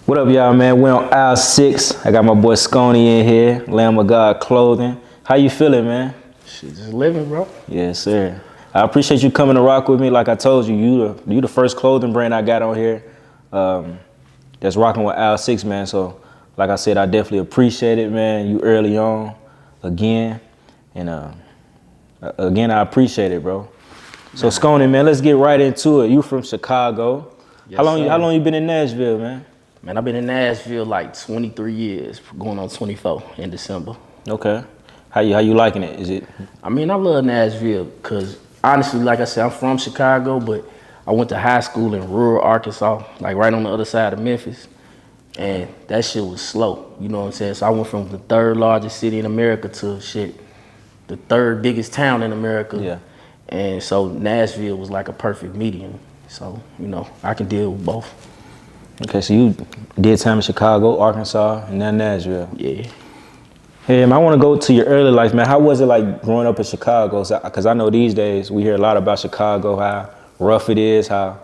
What up, y'all, man? We're on aisle 6. I got my boy Skonie in here, Lamb of God Clothing. How you feeling, man? Shit, just living, bro. Yes, sir. I appreciate you coming to rock with me. Like I told you, you the first clothing brand I got on here that's rocking with aisle 6, man. So, like I said, I definitely appreciate it, man. You early on again. And again, I appreciate it, bro. So, Skonie, man, let's get right into it. You from Chicago. Yes, How sir. long you been in Nashville, man? Man, I've been in Nashville like 23 years, going on 24 in December. Okay. How you liking it? Is it? I mean, I love Nashville because honestly, like I said, I'm from Chicago, but I went to high school in rural Arkansas, like right on the other side of Memphis. And that shit was slow, you know what I'm saying? So I went from the third largest city in America to the third biggest town in America. Yeah. And so Nashville was like a perfect medium. So, you know, I can deal with both. Okay, so you did time in Chicago, Arkansas, and then Nashville. Yeah. Hey, man, I want to go to your early life, man. How was it like growing up in Chicago? Because I know these days we hear a lot about Chicago, how rough it is, I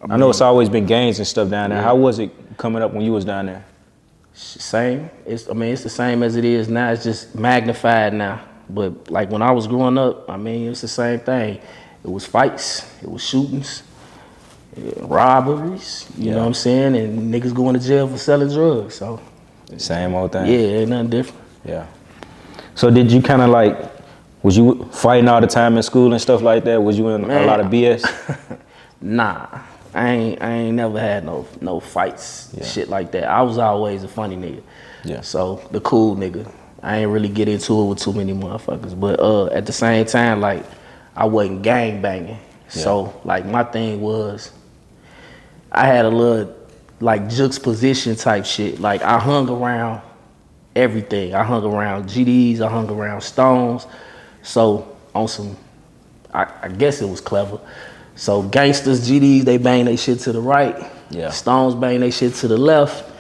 know it's always been gangs and stuff down there. Yeah. How was it coming up when you was down there? Same. It's the same as it is now. It's just magnified now. But like when I was growing up, I mean, it's the same thing. It was fights, it was shootings, robberies, you know what I'm saying? And niggas going to jail for selling drugs, so. Same old thing. Yeah, ain't nothing different. Yeah. So did you kind of like, was you fighting all the time in school and stuff like that? Was you in a lot of BS? Nah, I ain't never had no fights, shit like that. I was always a funny nigga. Yeah. So the cool nigga. I ain't really get into it with too many motherfuckers. But at the same time, like, I wasn't gang banging. Yeah. So like my thing was, I had a little like juxtaposition type shit. Like I hung around everything. I hung around GDs, I hung around Stones. So on some, I guess it was clever. So gangsters, GDs, they bang they shit to the right. Yeah. Stones bang they shit to the left.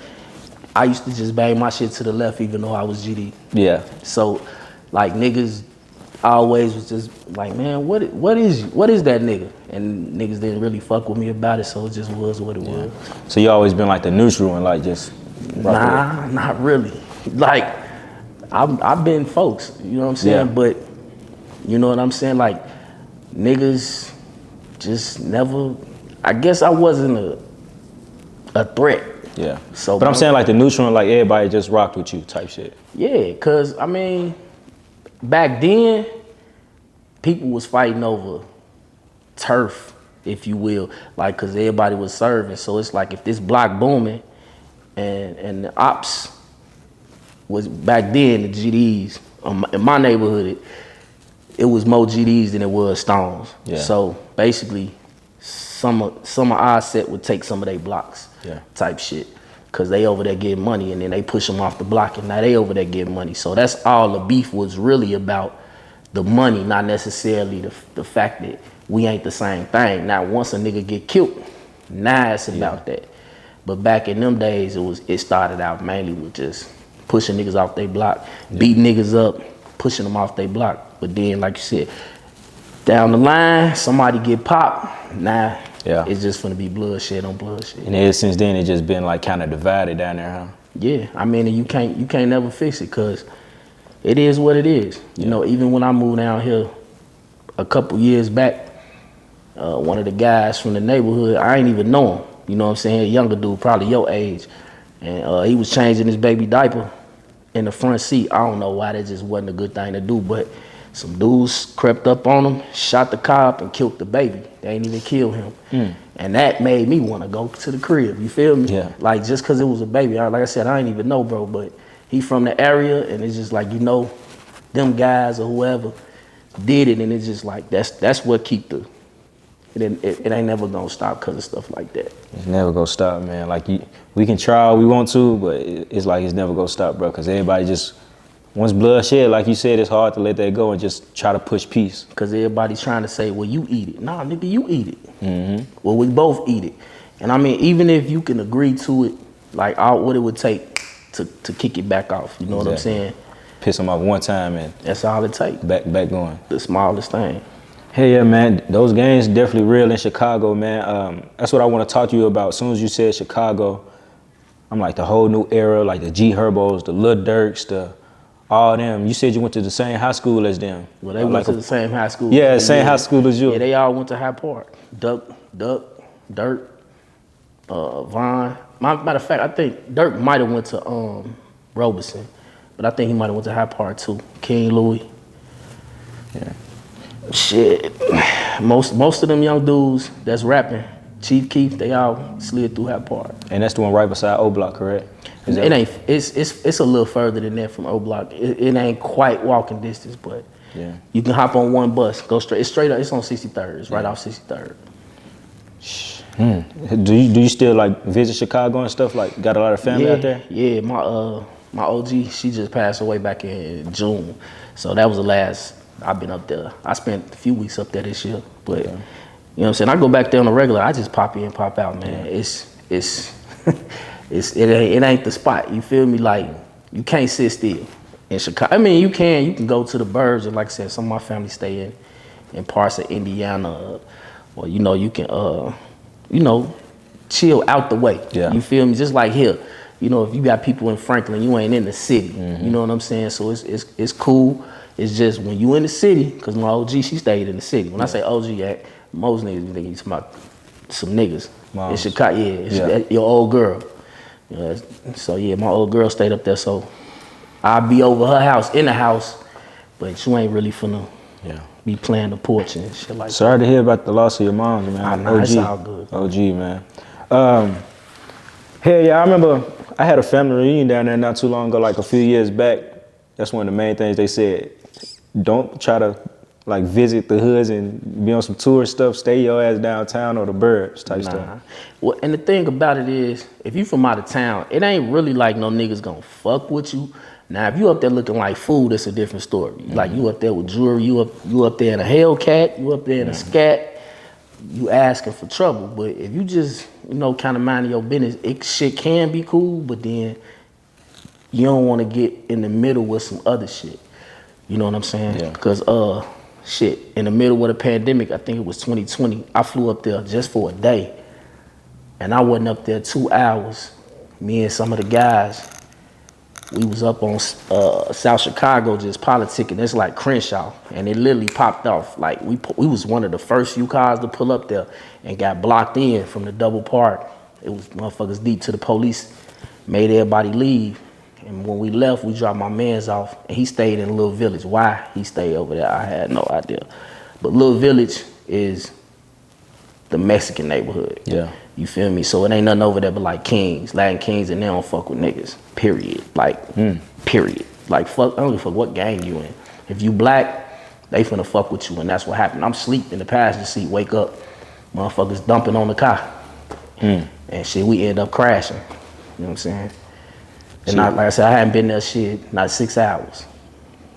I used to just bang my shit to the left even though I was GD. Yeah. So like niggas always was just like, man, what is that nigga? And niggas didn't really fuck with me about it, so it just was what it was. So you always been like the neutral and like just Nah, not really. Like I've been folks, you know what I'm saying? Yeah. But you know what I'm saying? Like niggas just never, I guess I wasn't a threat. Yeah. So but I'm saying like the neutral and like everybody just rocked with you type shit. Yeah, cause I mean, back then, people was fighting over turf, if you will, like, cause everybody was serving. So it's like if this block booming, and the ops was back then, the GDs in my neighborhood, it was more GDs than it was Stones. Yeah. So basically, some of our set would take some of their blocks, type shit. Cause they over there getting money and then they push them off the block and now they over there getting money. So that's all the beef was really about, the money, not necessarily the fact that we ain't the same thing. Now once a nigga get killed, now it's about that. But back in them days, it started out mainly with just pushing niggas off their block, beating niggas up, pushing them off their block. But then like you said, down the line, somebody get popped, nah. Yeah. It's just gonna be bloodshed on bloodshed. And ever since then, it just been like kind of divided down there, huh? Yeah, I mean, you can't never fix it because it is what it is. You know, even when I moved down here a couple years back, one of the guys from the neighborhood, I ain't even know him. You know what I'm saying? A younger dude, probably your age, and he was changing his baby diaper in the front seat. I don't know why, that just wasn't a good thing to do, but some dudes crept up on him, shot the cop, and killed the baby. They ain't even kill him. And that made me want to go to the crib, you feel me? Yeah. Like, just because it was a baby. Like I said, I ain't even know, bro, but he from the area, and it's just like, you know, them guys or whoever did it, and it's just like, that's what keep the, it ain't never gonna stop because of stuff like that. It's never gonna stop, man. Like, we can try all we want to, but it's like it's never gonna stop, bro, because everybody just, once bloodshed, like you said, it's hard to let that go and just try to push peace. Because everybody's trying to say, well, you eat it. Nah, nigga, you eat it. Well, we both eat it. And I mean, even if you can agree to it, like what it would take to kick it back off, you know what I'm saying? Piss them off one time and that's all it takes. Back going. The smallest thing. Hey, yeah, man, those games definitely real in Chicago, man. That's what I want to talk to you about. As soon as you said Chicago, I'm like the whole new era, like the G Herbos, the Lil Durks, all them. You said you went to the same high school as them. Well, they went to the same high school. Yeah, same high school as you. Yeah, they all went to Hyde Park. Durk, Vaughn. Matter of fact, I think Durk might have went to Robeson, but I think he might have went to Hyde Park too. King Louis. Yeah. Shit. Most of them young dudes that's rapping, Chief Keef, they all slid through Hyde Park. And that's the one right beside O Block, correct? It ain't. It's a little further than that from O Block. It ain't quite walking distance, but yeah, you can hop on one bus, go straight. It's straight up. It's on 63rd. It's right off 63rd. Do you still like visit Chicago and stuff? Like, got a lot of family out there? Yeah, my OG, she just passed away back in June, so that was the last I've been up there. I spent a few weeks up there this year, but you know what I'm saying. I go back there on the regular. I just pop in, pop out, man. Yeah. It ain't the spot. You feel me? Like, you can't sit still in Chicago. I mean, you can go to the burbs, and like I said, some of my family stay in parts of Indiana, or you can chill out the way. Yeah. You feel me? Just like here, if you got people in Franklin, you ain't in the city. Mm-hmm. You know what I'm saying? So it's cool. It's just when you in the city, because my OG, she stayed in the city. When I say OG, most niggas think he's about some niggas. Moms. In Chicago, your old girl. So yeah, my old girl stayed up there, so I'll be over her house, in the house, but you ain't really finna be playing the porch and shit like that. Sorry to hear about the loss of your mom, man. I know, it's all good. OG, man. Hell yeah, I remember I had a family reunion down there not too long ago, like a few years back. That's one of the main things they said. Don't try to like visit the hoods and be on some tourist stuff. Stay your ass downtown or the burbs type stuff. Well, and the thing about it is, if you from out of town, it ain't really like no niggas gonna fuck with you. Now, if you up there looking like food, that's a different story. Mm-hmm. Like, you up there with jewelry, you up there in a Hellcat, you up there in a scat, you asking for trouble. But if you just, kind of minding your business, shit can be cool, but then you don't want to get in the middle with some other shit. You know what I'm saying? Yeah. Because, in the middle of the pandemic, I think it was 2020, I flew up there just for a day. And I wasn't up there 2 hours. Me and some of the guys, we was up on South Chicago just politicking. It's like Crenshaw, and it literally popped off. Like, we was one of the first few cars to pull up there and got blocked in from the double park. It was motherfuckers deep to the police, made everybody leave. And when we left, we dropped my mans off, and he stayed in Little Village. Why he stayed over there, I had no idea. But Little Village is the Mexican neighborhood. Yeah. You feel me? So it ain't nothing over there but like Kings, Latin Kings, and they don't fuck with niggas. Period. Like, period. Like, fuck, I don't give a fuck what gang you in. If you black, they finna fuck with you, and that's what happened. I'm asleep in the passenger seat, wake up, motherfuckers dumping on the car. And shit, we end up crashing. You know what I'm saying? And like I said, I hadn't been there not 6 hours.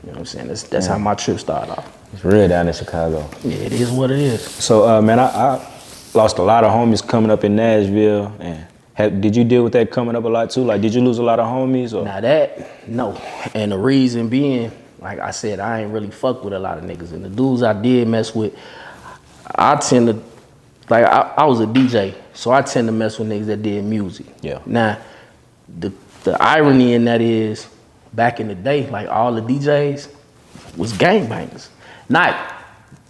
You know what I'm saying? That's how my trip started off. It's real down in Chicago. Yeah, it is what it is. So, man, I lost a lot of homies coming up in Nashville. And did you deal with that coming up a lot too? Like, did you lose a lot of homies? Or? No. And the reason being, like I said, I ain't really fuck with a lot of niggas. And the dudes I did mess with, I tend to, like, I was a DJ, so I tend to mess with niggas that did music. Yeah. Now, the irony in that is, back in the day, like, all the DJs was gangbangers. Not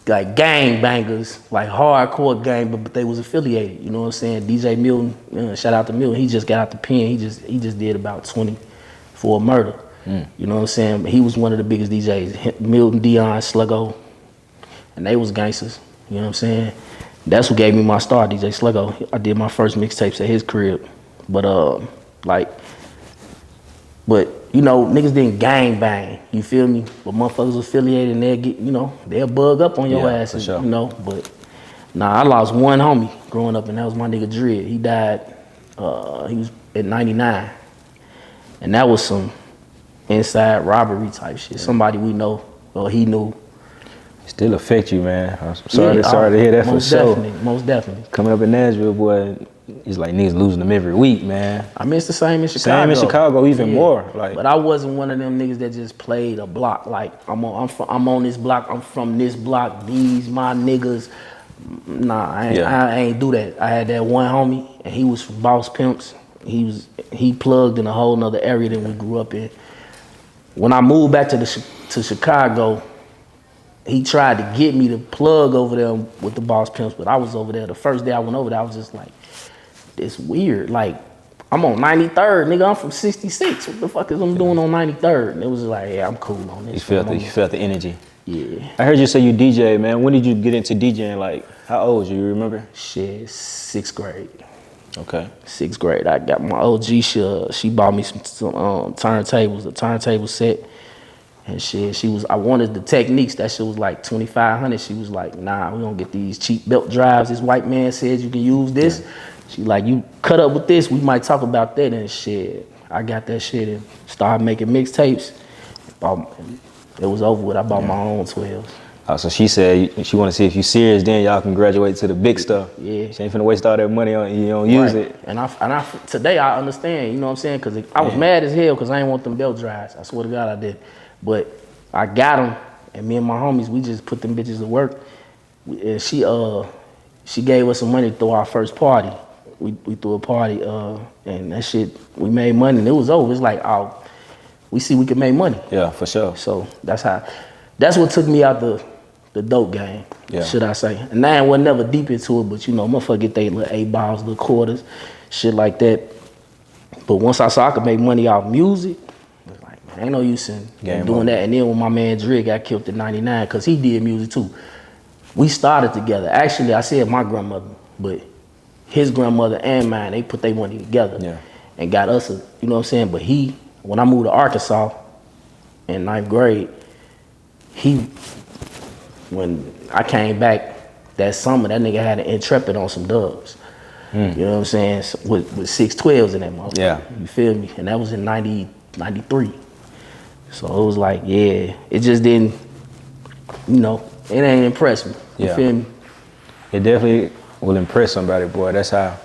like gangbangers, like hardcore gang, but they was affiliated. You know what I'm saying? DJ Milton, shout out to Milton. He just got out the pen. He just did about 20 for a murder. You know what I'm saying? He was one of the biggest DJs. Milton, Dion, Sluggo, and they was gangsters. You know what I'm saying? That's who gave me my start, DJ Sluggo. I did my first mixtapes at his crib, but niggas didn't gang bang, you feel me? But motherfuckers affiliated and they'll get, they'll bug up on your ass, sure. But I lost one homie growing up, and that was my nigga Dred. He died, he was at 99. And that was some inside robbery type shit. Somebody we know, or he knew. Still affect you, man. I'm sorry to hear that for sure. Most definitely. Coming up in Nashville, boy, it's like niggas losing them every week, man. I mean, it's the same in Chicago. Same in Chicago, even more. Like, but I wasn't one of them niggas that just played a block. Like, I'm on this block. I'm from this block. These my niggas. Nah, I ain't do that. I had that one homie, and he was from Boss Pimps. he plugged in a whole nother area than we grew up in. When I moved back to Chicago, he tried to get me to plug over there with the Boss Pimps, but I was over there. The first day I went over there, I was just like, it's weird. Like, I'm on 93rd, nigga. I'm from 66. What the fuck is I'm doing on 93rd? And it was like, yeah, I'm cool on this. You felt the energy. Yeah. I heard you say you DJ, man. When did you get into DJing? Like, how old was you? You remember? Shit, 6th grade. Okay. 6th grade. I got my OG. She bought me some turntables, a turntable set. And shit, I wanted the Techniques. That shit was like $2,500. She was like, nah, we don't get these cheap belt drives. This white man says you can use this. Yeah. She like, you cut up with this, we might talk about that. And shit, I got that shit and started making mixtapes. It was over with. I bought my own 12s. Oh, so she said she want to see if you serious, then y'all can graduate to the big stuff. Yeah. She ain't finna waste all that money on you don't use it. And I today I understand, you know what I'm saying? Because I was mad as hell because I didn't want them belt drives. I swear to God I did. But I got them, and me and my homies, we just put them bitches to work. And she gave us some money to throw our first party. We threw a party, and that shit, we made money, and it was over. It's like, oh, we see we can make money. Yeah, for sure. So that's what took me out the dope game, should I say. And I wasn't never deep into it, but you know, motherfucker get they little 8 balls, little quarters, shit like that. But once I saw I could make money off music, I was like, man, ain't no use in doing that. And then when my man Dre got killed in '99, because he did music too, we started together. Actually, I said my grandmother, but his grandmother and mine, they put their money together and got us, you know what I'm saying? But when I moved to Arkansas in 9th grade, when I came back that summer, that nigga had an Intrepid on some dubs. You know what I'm saying? With 612s in that motherfucker. Yeah. You feel me? And that was in 93. So it was like, yeah, it just didn't, you know, it ain't impressed me. You feel me? It definitely will impress somebody, boy. That's how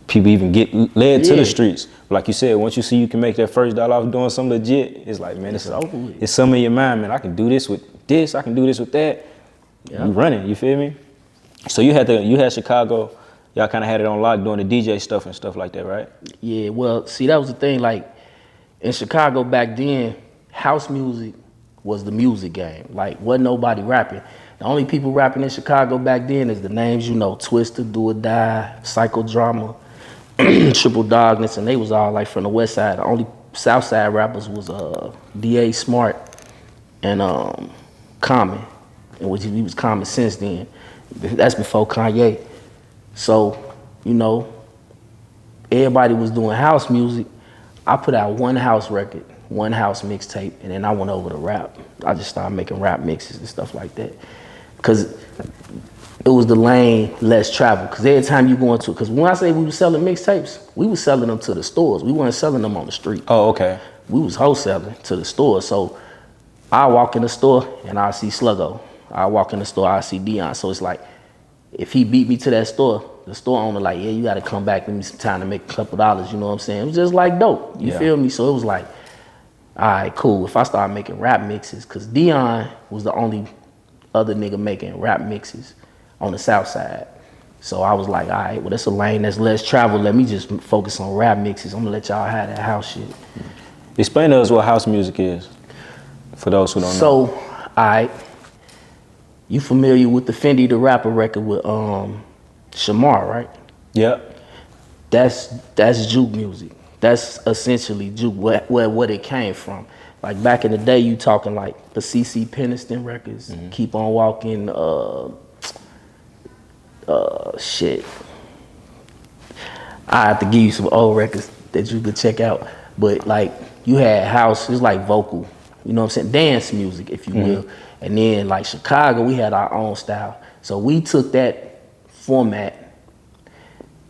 people even get led to the streets. Like you said, once you see you can make that first dollar off doing something legit, it's like, man, it's over with. It's something in your mind, man. I can do this with this. I can do this with that. Yeah. You running. You feel me? So you had Chicago. Y'all kind of had it on lock doing the DJ stuff and stuff like that, right? Yeah. Well, see, that was the thing. Like in Chicago back then, house music was the music game. Like wasn't nobody rapping. The only people rapping in Chicago back then is the names you know: Twister, Do or Die, Psychodrama, Triple Darkness, and they was all like from the West Side. The only South Side rappers was D.A. Smart and Common, and which he was Common since then. That's before Kanye. So, you know, everybody was doing house music. I put out one house record, one house mixtape, and then I went over to rap. I just started making rap mixes and stuff like that. Cause it was the lane less traveled. Cause every time you go into, cause when I say we were selling mixtapes, we was selling them to the stores. We weren't selling them on the street. Oh, okay. We was wholesaling to the store. So I walk in the store and I see Sluggo. I walk in the store, I see Dion. So it's like, if he beat me to that store, the store owner like, yeah, you gotta come back, give me some time to make a couple dollars, you know what I'm saying? It was just like dope, you feel me? So it was like, all right, cool. If I start making rap mixes, cause Dion was the only other nigga making rap mixes on the South Side. So I was like, all right, well, that's a lane that's less traveled. Let me just focus on rap mixes. I'm gonna let y'all have that house shit. Explain to us what house music is, for those who don't know. So, all right, you familiar with the Fendi the Rapper record with Shamar, right? Yep. That's juke music. That's essentially juke, what it came from. Like back in the day, you talking like the C.C. Peniston records, Keep on Walking, shit. I have to give you some old records that you could check out. But like you had house, it's like vocal, you know what I'm saying? Dance music, if you will. And then like Chicago, we had our own style. So we took that format,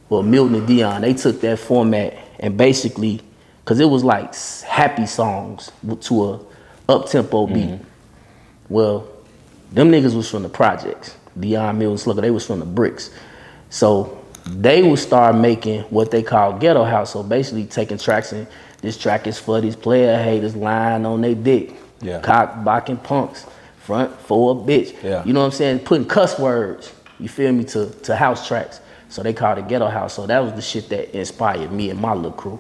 well, Milton and Dion, they took that format and basically, cause it was like happy songs to a up-tempo beat. Well, them niggas was from the projects. Dion, Milton, Slugger, they was from the bricks. So they would start making what they call ghetto house. So basically taking tracks and this track is for these player haters lying on they dick. Yeah. Cock, blocking punks, front for a bitch. Yeah. You know what I'm saying? Putting cuss words, you feel me, to house tracks. So they called it Ghetto House. So that was the shit that inspired me and my little crew.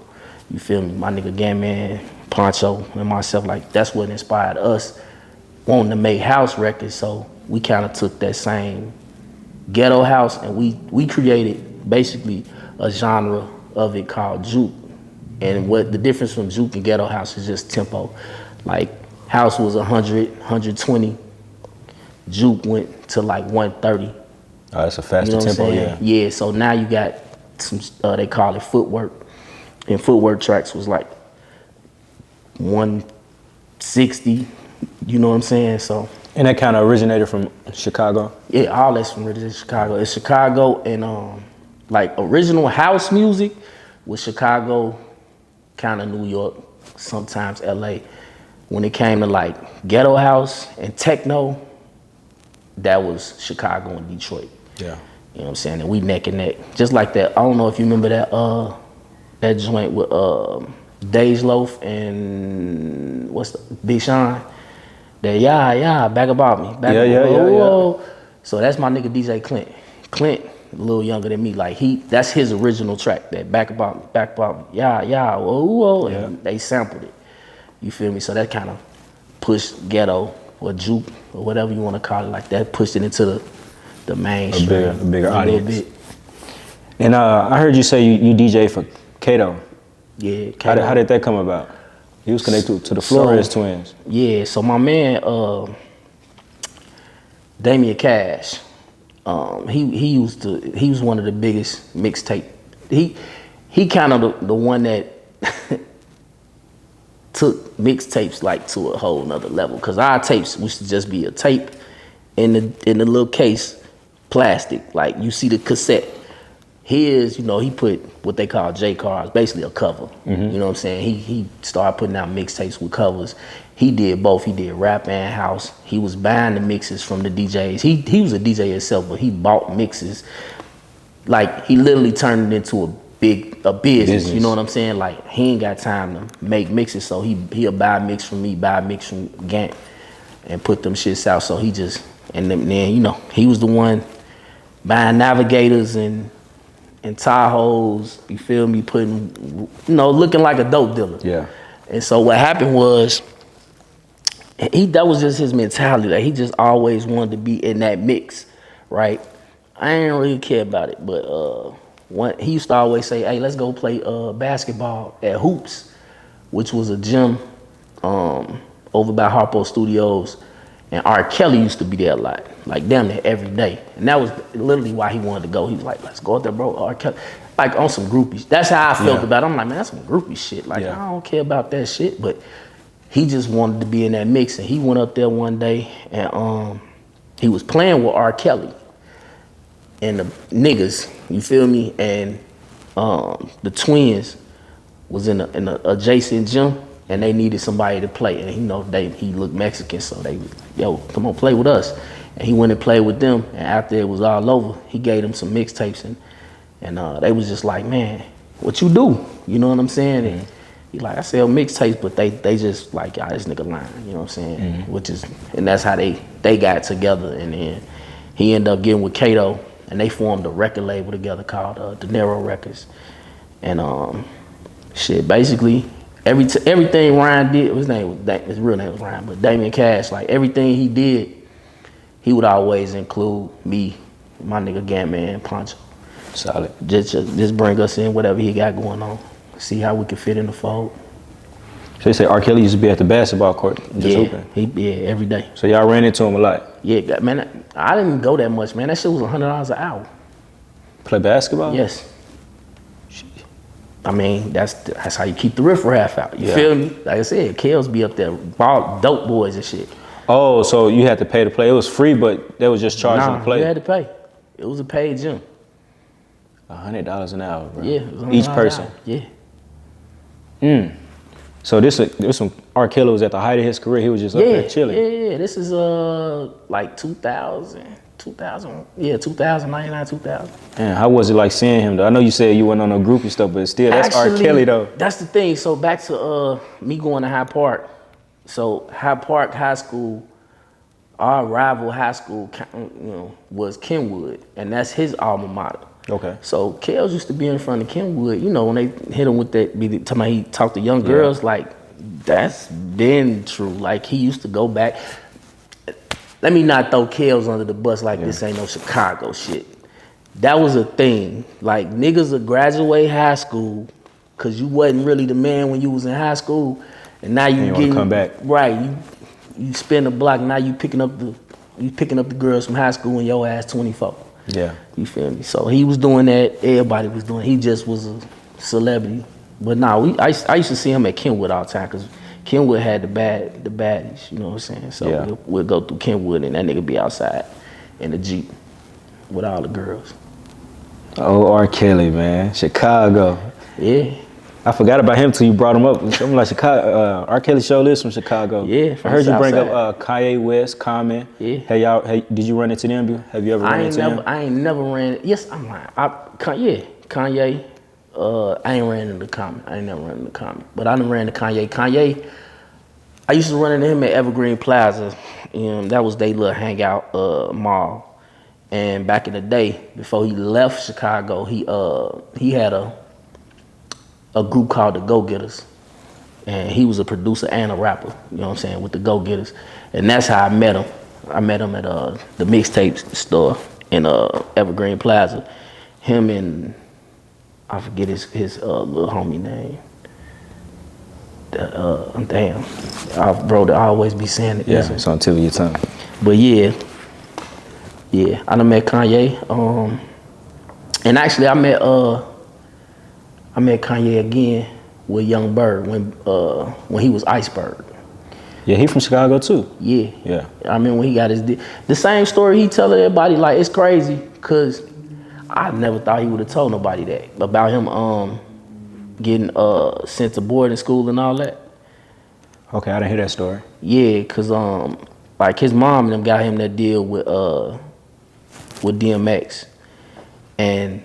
You feel me? My nigga Gunman, Poncho, and myself, like that's what inspired us wanting to make house records. So we kind of took that same Ghetto House and we created basically a genre of it called juke. And what the difference from juke and Ghetto House is just tempo. Like house was 100, 120. Juke went to like 130. Oh, that's a faster tempo, yeah. Yeah, so now you got some, they call it footwork. And footwork tracks was like 160, you know what I'm saying? So. And that kind of originated from Chicago? Yeah, all that's from Chicago. It's Chicago and like original house music was Chicago, kind of New York, sometimes LA. When it came to like ghetto house and techno, that was Chicago and Detroit. Yeah. You know what I'm saying? And we neck and neck. Just like that, I don't know if you remember that joint with Dej Loaf and what's the Big Sean? That back about me. Yeah. So that's my nigga DJ Clint. Clint, a little younger than me, like that's his original track, that back about me. And they sampled it. You feel me? So that kind of pushed ghetto or juke or whatever you want to call it, like that, pushed it into the mainstream. A bigger audience. And I heard you say you DJ for Kato. Yeah, Kato. How did that come about? He was connected to the Flores twins. Yeah, so my man, Damian Cash, he was one of the biggest mixtape. He kind of the one that took mixtapes like to a whole nother level. Cause our tapes used to just be a tape in the little case, plastic. Like you see the cassette. His, he put what they call J cards, basically a cover. Mm-hmm. You know what I'm saying? He started putting out mixtapes with covers. He did both. He did rap and house. He was buying the mixes from the DJs. He was a DJ himself, but he bought mixes. Like he literally turned it into a business. You know what I'm saying? Like he ain't got time to make mixes, so he'll buy a mix from me, buy a mix from Gant, and put them shits out. So he just, and then he was the one buying Navigators and Tahoes, you feel me, putting, looking like a dope dealer. Yeah. And so what happened was, that was just his mentality. Like he just always wanted to be in that mix, right? I didn't really care about it, but he used to always say, hey, let's go play basketball at Hoops, which was a gym over by Harpo Studios. And R. Kelly used to be there a lot, like damn near every day. And that was literally why he wanted to go. He was like, let's go out there, bro. R. Kelly, like on some groupies. That's how I felt about it. I'm like, man, that's some groupie shit. Like, I don't care about that shit. But he just wanted to be in that mix. And he went up there one day and he was playing with R. Kelly and the niggas, you feel me? And the twins was in a adjacent gym. And they needed somebody to play, and he looked Mexican, so they was like, yo, come on, play with us. And he went and played with them, and after it was all over, he gave them some mixtapes, and they was just like, man, what you do? You know what I'm saying? And he like, I sell mixtapes, but they just like, y'all, this nigga lying, you know what I'm saying? And that's how they got together, and then he ended up getting with Kato, and they formed a record label together called De Niro Records, and basically. Everything Ryan did, his real name was Ryan, but Damian Cash, like everything he did, he would always include me, my nigga Gunman, Poncho. Solid. Just bring us in whatever he got going on, see how we can fit in the fold. So you say R. Kelly used to be at the basketball court, just hooping? Every day. So y'all ran into him a lot? Yeah, man, I didn't go that much, man. That shit was $100 an hour. Play basketball? Yes. I mean, that's how you keep the riffraff out. You feel me? Like I said, Kels be up there, dope boys and shit. Oh, so you had to pay to play. It was free, but they was just charging to play. You had to pay. It was a paid gym. $100 an hour, bro. Yeah. Each person. Yeah. So this when R. Kelly was at the height of his career. He was just up there chilling. Yeah. This is like 2099, 2000. Man, how was it like seeing him though? I know you said you went on no groupie stuff, but still, that's R. Kelly though. That's the thing. So back to me going to Hyde Park. So Hyde Park High School, our rival high school, was Kenwood, and that's his alma mater. Okay. So Kels used to be in front of Kenwood. You know, when they hit him with that, talking about he talked to young girls, like that's been true. Like he used to go back. Let me not throw Kels under the bus like this ain't no Chicago shit. That was a thing. Like niggas would graduate high school because you wasn't really the man when you was in high school, and now you getting come back. Right. You spin the block. Now you picking up the girls from high school and your ass 24. Yeah. You feel me? So he was doing that. Everybody was doing. He just was a celebrity. But nah, I used to see him at Kenwood all the time because Kenwood had the baddies. You know what I'm saying? So we'll go through Kenwood and that nigga be outside in the Jeep with all the girls. Oh, R. Kelly, man, Chicago. Yeah. I forgot about him till you brought him up. I'm like, Chicago. R. Kelly show is from Chicago. Yeah, I heard you bring Southside. up Kanye West, Common. Yeah. Hey, did you run into them? Have you ever run into them? I ain't never ran. Yes, I'm lying. Kanye. I ain't ran into Common. I ain't never ran into Common. But I done ran into Kanye. Kanye, I used to run into him at Evergreen Plaza. That was their little hangout mall. And back in the day, before he left Chicago, he had a group called the Go-Getters. And he was a producer and a rapper, you know what I'm saying, with the Go-Getters. And that's how I met him. I met him at the mixtape store in Evergreen Plaza. Him and, I forget his little homie name. Damn. Bro, I always be saying it. Yeah, it's on tip of your tongue. But yeah, I done met Kanye. And actually I met Kanye again with Young Bird when he was Iceberg. Yeah, he from Chicago too. Yeah. I remember when he got the same story he tell everybody. Like it's crazy because I never thought he would have told nobody that about him getting sent to boarding school and all that. Okay, I didn't hear that story. Yeah, cause like his mom and them got him that deal with DMX, and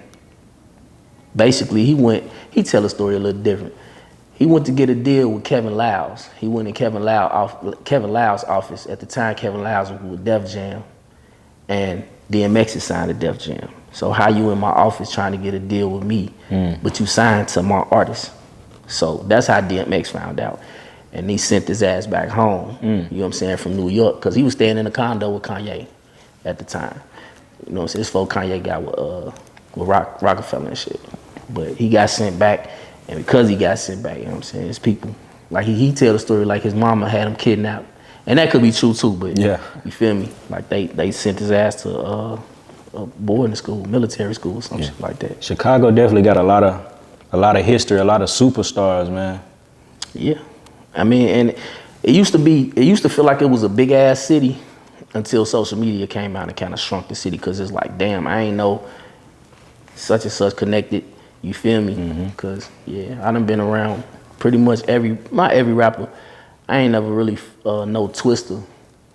basically he tell a story a little different. He went to get a deal with Kevin Liles. He went in Kevin Liles' office. At the time, Kevin Liles was with Def Jam, and DMX had signed to Def Jam. So how you in my office trying to get a deal with me, but you signed to my artist? So that's how DMX found out. And he sent his ass back home, you know what I'm saying, from New York, because he was staying in a condo with Kanye at the time. You know what I'm saying? This before Kanye got with Rockefeller and shit. But he got sent back, and because he got sent back, you know what I'm saying, his people, like he tell the story like his mama had him kidnapped. And that could be true too, but you feel me? Like they sent his ass to a boarding school, military school or some shit like that. Chicago definitely got a lot of history, a lot of superstars, man. Yeah. I mean, and it used to feel like it was a big ass city until social media came out and kind of shrunk the city, because it's like, damn, I ain't know such and such connected. You feel me? Because I done been around pretty much not every rapper. I ain't never really know Twister,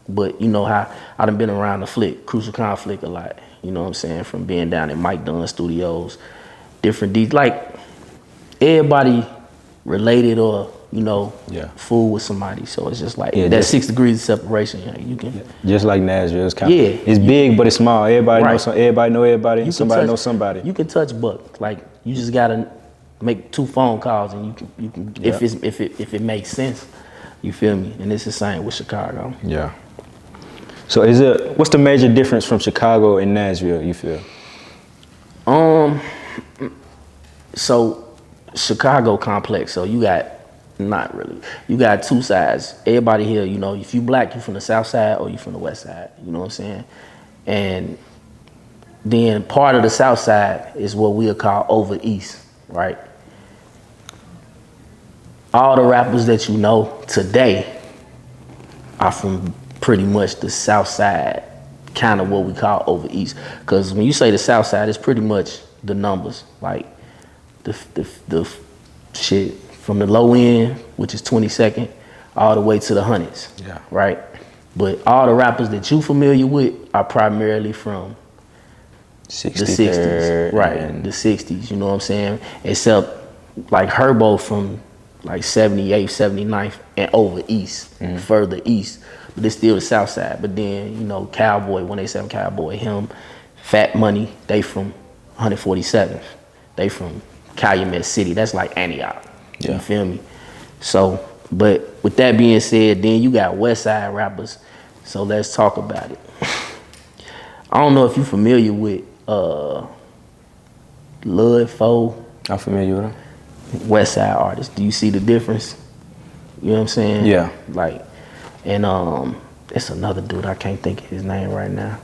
but you know how I done been around the flick, Crucial Conflict a lot. You know what I'm saying? From being down at Mike Dunn Studios, different D's, like everybody related or fool with somebody. So it's just like that 6 degrees of separation. You can just like Nashville. It's kind of it's big but it's small. Everybody knows everybody. And somebody knows somebody. You can touch buck. Like you just gotta make 2 phone calls and you can if it makes sense. You feel me? And it's the same with Chicago. Yeah. So what's the major difference from Chicago and Nashville, you feel? So Chicago complex. So you got you got 2 sides. Everybody here, if you black, you from the south side or you from the west side. You know what I'm saying? And then part of the south side is what we'll call over east, right? All the rappers that you know today are from pretty much the south side, kind of what we call over east. Because when you say the south side, it's pretty much the numbers, like the shit from the low end, which is 22nd, all the way to the hundreds, right? But all the rappers that you familiar with are primarily from the 60s, right? The 60s, you know what I'm saying? Except like Herbo from like 78th, 79th, and over east, further east. But it's still the south side. But then, Cowboy, 187 Cowboy, him, Fat Money, they from 147th. They from Calumet City. That's like Antioch. Yeah. You feel me? So, but with that being said, then you got West Side rappers. So let's talk about it. I don't know if you're familiar with Lil Fo. I'm familiar with him. West Side artists. Do you see the difference? You know what I'm saying? Yeah. Like, and it's another dude, I can't think of his name right now.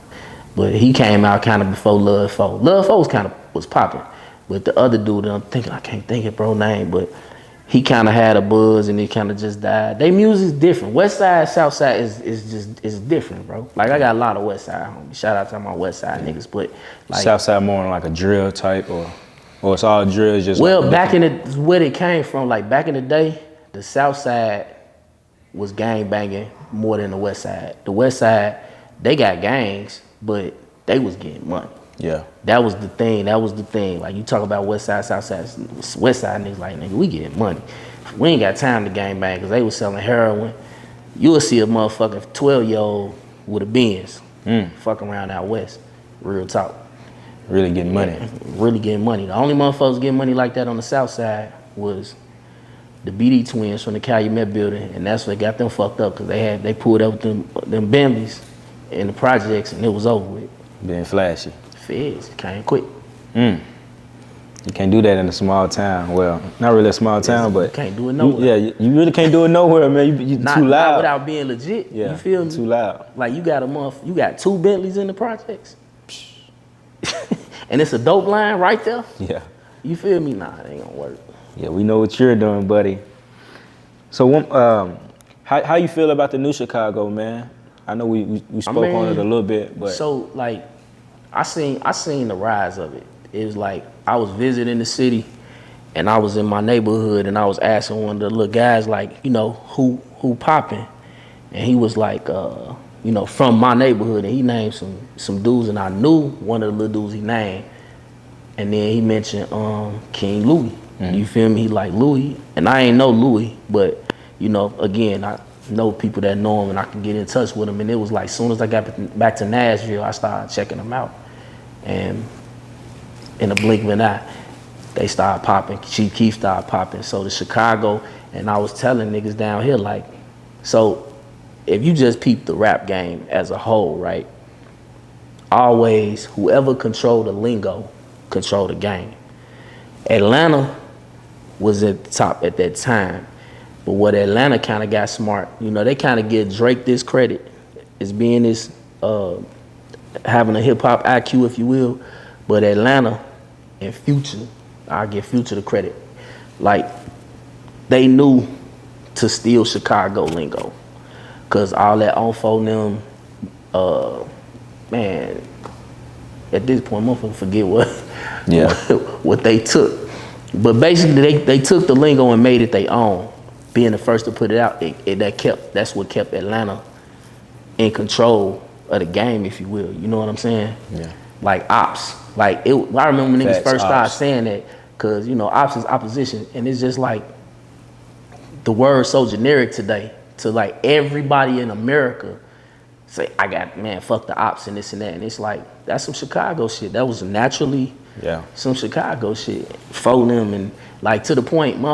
But he came out kind of before Lil Fo. Lil Fo was popping. But the other dude, I can't think of bro name, but he kind of had a buzz and he kind of just died. They music's different. West Side, South Side is different, bro. Like I got a lot of West Side homies. Shout out to my West Side niggas, but like South Side more on like a drill type or it's all drill, just well, like back in where it came from, like back in the day, the South Side was gang banging more than the West Side. The West Side, they got gangs, but they was getting money. Yeah. That was the thing. Like you talk about West Side, South Side, West Side niggas like, nigga, we getting money. We ain't got time to gang bang because they was selling heroin. You will see a motherfucking 12-year-old with a Benz fucking around out west. Real talk. Really getting money. Yeah, really getting money. The only motherfuckers getting money like that on the South Side was the BD twins from the Calumet building, and that's what got them fucked up because they pulled up them Bentleys in the projects and it was over with. Being flashy. Feds came quick. You can't do that in a small town. Well, not really a small town, but you can't do it nowhere. You really can't do it nowhere, man. You too loud. Not without being legit. Yeah, you feel me? Too loud. Like you got two Bentleys in the projects, and it's a dope line right there. Yeah. You feel me? Nah, it ain't gonna work. Yeah, we know what you're doing, buddy. So, how you feel about the new Chicago, man? I know we spoke on it a little bit, but so like, I seen the rise of it. It was like I was visiting the city, and I was in my neighborhood, and I was asking one of the little guys, like, you know, who popping, and he was like, you know, from my neighborhood, and he named some dudes, and I knew one of the little dudes he named, and then he mentioned King Louis. You feel me? He like Louis, and I ain't know Louis, but you know, again, I know people that know him, and I can get in touch with him. And it was like, soon as I got back to Nashville, I started checking them out, and in a blink of an eye, they started popping. Chief Keef started popping. So the Chicago, and I was telling niggas down here, like, so if you just peep the rap game as a whole, right? Always, whoever controlled the lingo, controlled the game. Atlanta was at the top at that time. But what Atlanta kind of got smart, you know, they kind of give Drake this credit as being this, having a hip hop IQ, if you will. But Atlanta and Future, I give Future the credit. Like, they knew to steal Chicago lingo. Cause all that on phone them, man, at this point, motherfucker forget what they took. But basically, they took the lingo and made it their own. Being the first to put it out, that's what kept Atlanta in control of the game, if you will. You know what I'm saying? Yeah. Like ops. Like, I remember when niggas first started ops. saying that, because, you know, ops is opposition. And it's just like, the word's so generic today to like everybody in America say, fuck the ops and this and that. And it's like, that's some Chicago shit. That was naturally some Chicago shit. Phone them and like to the point,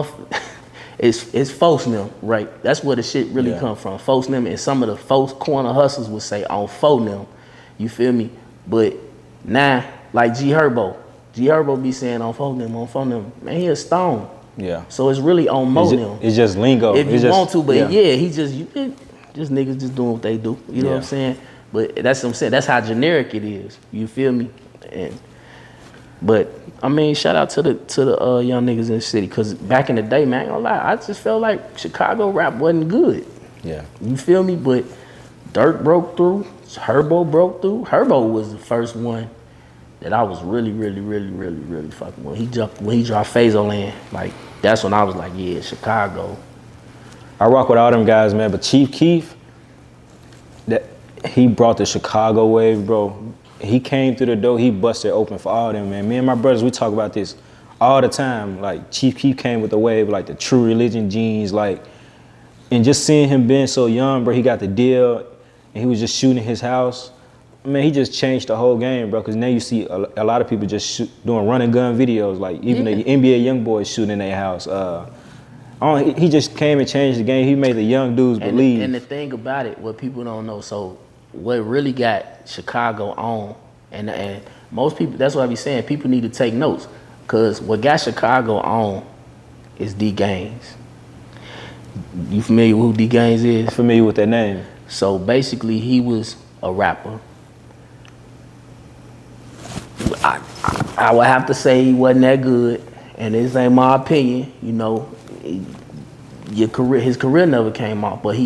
it's folks them, right? That's where the shit really come from. Folks them, and some of the folks corner hustlers would say on phone them. You feel me? But now, like G Herbo be saying on phone them. Man, he a stone. Yeah. So it's really on Mo them. It's just lingo. If you want to, but he just niggas just doing what they do. You know what I'm saying? But that's what I'm saying. That's how generic it is. You feel me? But I mean, shout out to the young niggas in the city, because back in the day, man, I ain't gonna lie, I just felt like Chicago rap wasn't good. Yeah. You feel me? But Durk broke through, Herbo broke through. Herbo was the first one that I was really fucking with. When he dropped Phaserland, like, that's when I was like, yeah, Chicago. I rock with all them guys, man, but Chief Keef, he brought the Chicago wave, bro. He came through the door, he busted open for all them, man. Me and my brothers, we talk about this all the time. Like, Chief Keef came with the wave, like the True Religion jeans, like, and just seeing him being so young, bro, he got the deal, and he was just shooting his house. man, he just changed the whole game, bro. Cause now you see a lot of people just doing run and gun videos, like even the NBA young boys shooting in their house. He just came and changed the game. He made the young dudes believe. And the thing about it, what people don't know, so what really got Chicago on, and most people, that's what I be saying, people need to take notes, cause what got Chicago on is D Gaines. You familiar with who D Gaines is? I'm familiar with that name. So basically, he was a rapper. I would have to say he wasn't that good, and this ain't my opinion. You know, his career never came off, but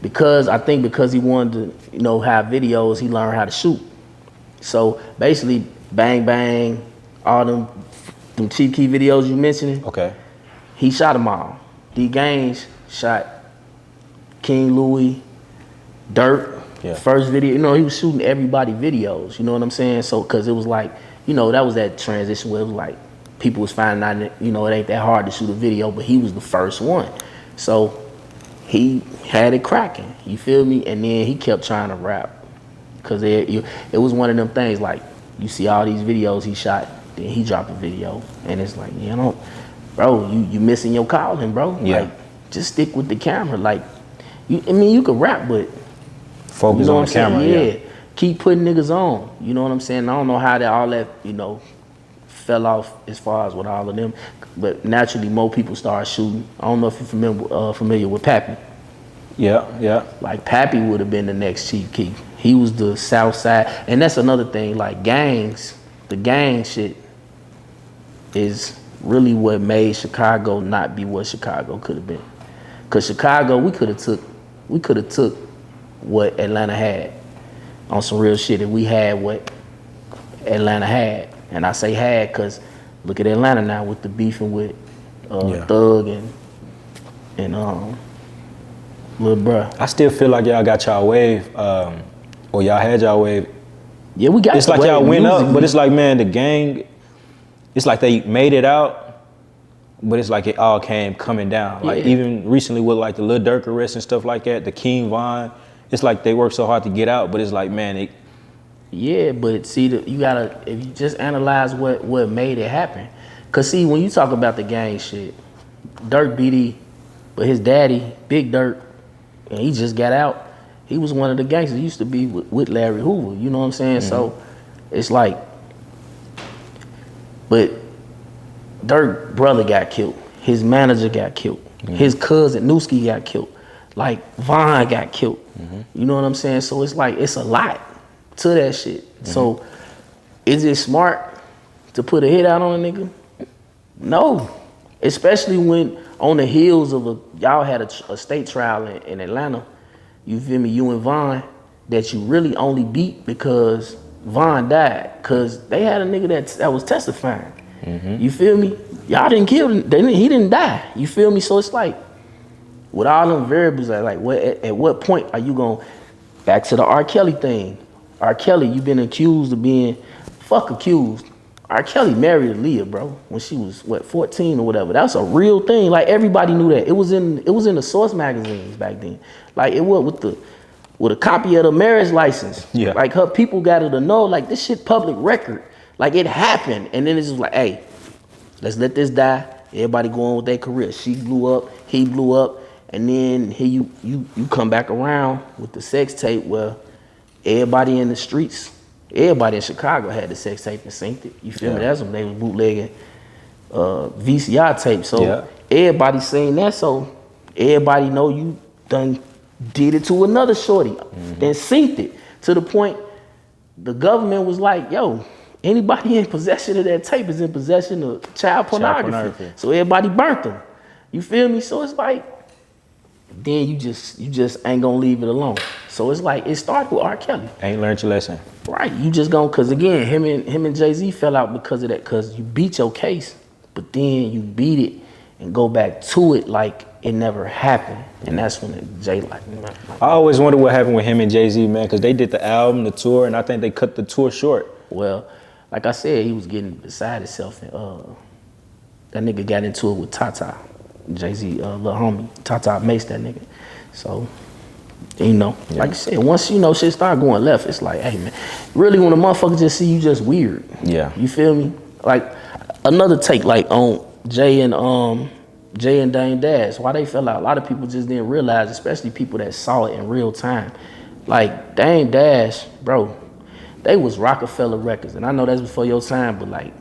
because he wanted to, you know, have videos, he learned how to shoot. So basically, Bang Bang, all them Chief Keef videos you mentioning. Okay. He shot them all. D Gaines shot King Louis, Durk. Yeah. First video, you know, he was shooting everybody videos. You know what I'm saying? So, cause it was like, you know, that was that transition where it was like people was finding out that, you know, it ain't that hard to shoot a video, but he was the first one. So he had it cracking. You feel me? And then he kept trying to rap, cause it was one of them things like you see all these videos he shot, then he dropped a video, and it's like, you know, bro, you missing your calling, bro. Yeah. Like, just stick with the camera. Like, you could rap, but focus, you know on the camera. Yeah. Keep putting niggas on. You know what I'm saying? I don't know how all that, you know, fell off as far as with all of them, but naturally more people started shooting. I don't know if you're familiar with Pappy. Yeah. Like Pappy would have been the next Chief Keef. He was the South Side, and that's another thing. Like the gang shit is really what made Chicago not be what Chicago could have been. Cause Chicago, we could have took what Atlanta had on some real shit if we had what Atlanta had. And I say had cause look at Atlanta now with the beefing with Thug and Lil Bruh. I still feel like y'all got y'all wave, or y'all had y'all wave. Yeah, we got. It's like y'all went up, but it's like, man, the gang. It's like they made it out, but it's like it all came coming down. Like even recently with like the Lil Durk arrest and stuff like that, the King Von. It's like they worked so hard to get out, but it's like, man, yeah, but see, you gotta, if you just analyze what made it happen. Cause see, when you talk about the gang shit, Durk BD, but his daddy, Big Durk, and he just got out. He was one of the gangsters. He used to be with Larry Hoover, you know what I'm saying? Mm-hmm. So it's like, but Durk's brother got killed. His manager got killed. Mm-hmm. His cousin, Newski, got killed. Like, Von got killed. Mm-hmm. You know what I'm saying? So it's like, it's a lot to that shit. Mm-hmm. So is it smart to put a hit out on a nigga? No. Especially when on the heels of y'all had a state trial in Atlanta, you feel me, you and Von, that you really only beat because Von died. Cause they had a nigga that was testifying. Mm-hmm. You feel me? Y'all didn't kill him, he didn't die. You feel me? So it's like, with all them variables, like at what point are you going, back to the R. Kelly thing. R. Kelly, you been accused of being, accused. R. Kelly married Aaliyah, bro, when she was, 14 or whatever. That's a real thing. Like, everybody knew that. It was in the Source magazines back then. Like, it was with a copy of the marriage license. Yeah. Like, her people got her to know, like, this shit public record. Like, it happened. And then it's just like, hey, let's let this die. Everybody go on with their career. She blew up, he blew up. And then here you come back around with the sex tape where everybody in the streets, everybody in Chicago had the sex tape and synced it. You feel me? That's when they was bootlegging VCR tape. So everybody saying that, so everybody know you done did it to another shorty, then synced it to the point the government was like, yo, anybody in possession of that tape is in possession of child pornography. So everybody burnt them. You feel me? So it's like, then you just ain't gonna leave it alone. So it's like, it started with R. Kelly. Ain't learned your lesson. Right, you just gonna, cause again, him and Jay-Z fell out because of that, cause you beat your case, but then you beat it and go back to it like it never happened. And that's when Jay like. I always wonder what happened with him and Jay-Z, man, cause they did the album, the tour, and I think they cut the tour short. Well, like I said, he was getting beside himself, and that nigga got into it with Tata. Jay-Z, little homie, Tata maced that nigga. So You know, like I said, once you know shit start going left, it's like, hey man, really when a motherfucker just see you just weird. Yeah. You feel me? Like another take, like on Jay and Dame Dash, why they fell out. A lot of people just didn't realize, especially people that saw it in real time. Like Dame Dash, bro, they was Rockefeller Records, and I know that's before your time, but like,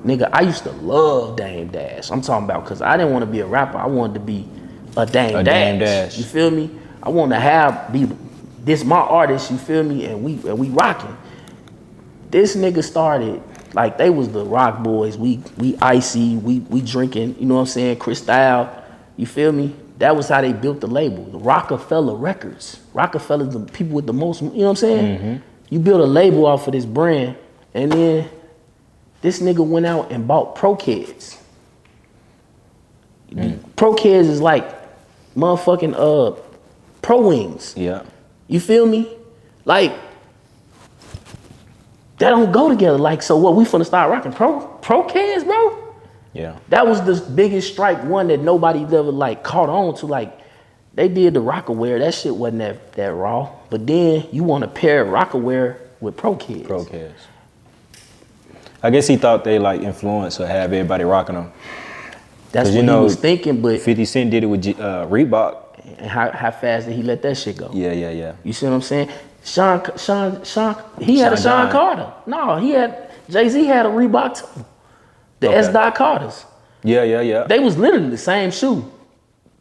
nigga, I used to love Dame Dash. I'm talking about because I didn't want to be a rapper. I wanted to be a Dame Dash. You feel me? I want to be this my artist. You feel me? And we rocking. This nigga started like they was the Rock Boys. We icy. We drinking. You know what I'm saying? Cristal. You feel me? That was how they built the label, the Rockefeller Records. Rockefeller's the people with the most. You know what I'm saying? Mm-hmm. You build a label off of this brand, and then this nigga went out and bought Pro Kids. Pro Kids is like motherfucking Pro Wings. Yeah. You feel me? Like, that don't go together. Like, so what, we finna start rocking Pro Kids, bro? Yeah. That was the biggest strike one that nobody ever like caught on to. Like, they did the Rockaware. That shit wasn't that raw. But then you want to pair Rockaware with Pro Kids. Pro Kids. I guess he thought they like influence or have everybody rocking them. That's what he was thinking, but 50 Cent did it with Reebok. And how fast did he let that shit go? Yeah. You see what I'm saying? Sean, he had a Sean Carter. No, Jay-Z had a Reebok too. The S. Dot Carters. Yeah. They was literally the same shoe.